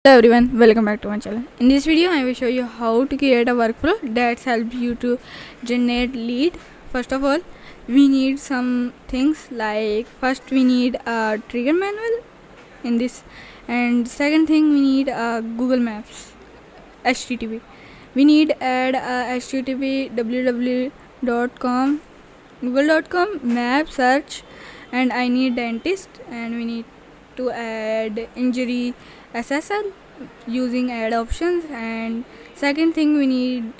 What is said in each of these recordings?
Hello everyone, welcome back to my channel. In this video, I will show you how to create a workflow that helps you to generate lead. First of all, we need some things like first we need a trigger manual in this, and second thing we need a Google Maps HTTP. We need add a HTTP www.com google.com map search, and I need dentist, and we need to add injury SSL using add options. And second thing we need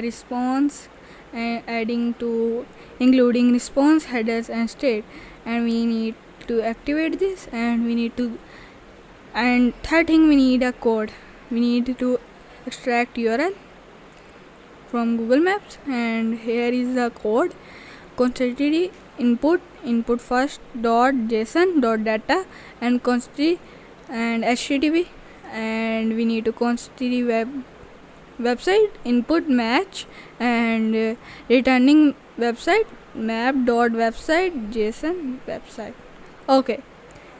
response, adding to including response headers and state, and we need to activate this, and third thing we need a code. We need to extract URL from Google Maps, and here is the code. Constantly input first dot json dot data and constantly and http, and we need to constantly website input match, and returning website map dot website json website. Okay,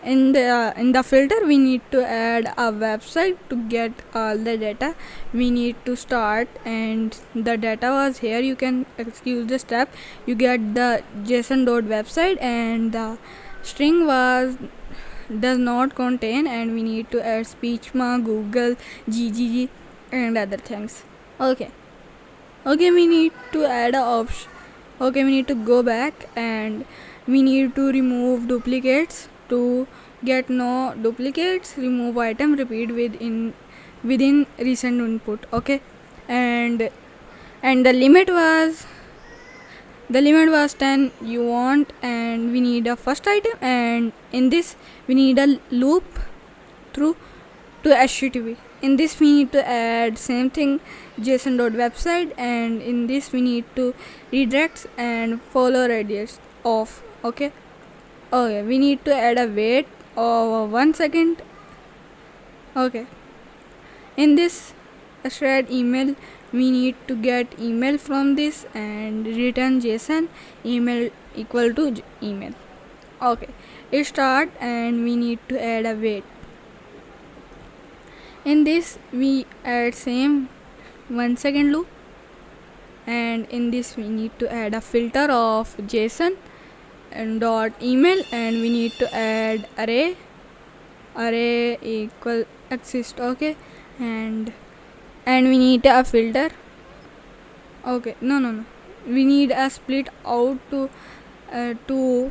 in the filter we need to add a website to get all the data. We need to start, and the data was here. You can excuse the step. You get the json dot website, and the string was does not contain, and we need to add speechma google ggg and other things. Okay, we need to add a option. Okay, we need to go back, and we need to remove duplicates. To get no duplicates, remove item, repeat within recent input. Okay, and the limit was 10 you want, and we need a first item, and in this we need a loop through to http. In this we need to add same thing json dot website, and in this we need to redirects and follow radius off. Okay, we need to add a wait of 1 second. Okay, in this thread email we need to get email from this, and return json email equal to email. Okay, it start, and we need to add a wait. In this we add same 1 second loop, and in this we need to add a filter of json and dot email, and we need to add array equal exist. Okay, and we need a filter. Okay, no, we need a split out to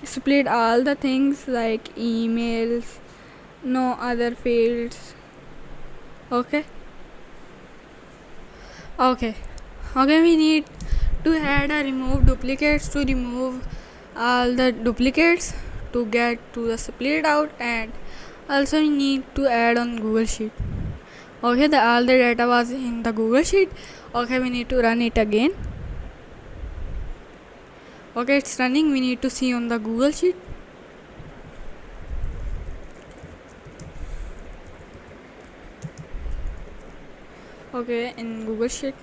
split all the things like emails, no other fields. Okay, we need to add a remove duplicates to remove all the duplicates to get to the split out, and also we need to add on Google Sheet. Okay, all the data was in the Google Sheet. Okay, we need to run it again. Okay, it's running. We need to see on the Google Sheet. Okay, in Google Sheet.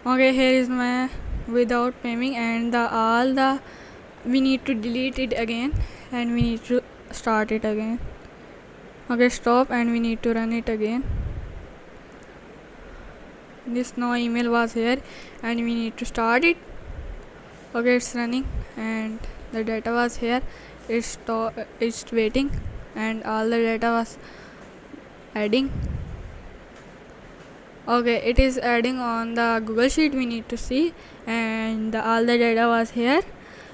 Okay, here is my without paying, and we need to delete it again, and we need to start it again. Okay, stop, and we need to run it again. This no email was here, and we need to start it. Okay, it's running, and the data was here. It's waiting, and all the data was adding. Okay, it is adding on the Google Sheet. We need to see, and all the data was here.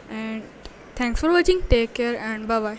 And thanks for watching. Take care, and bye bye.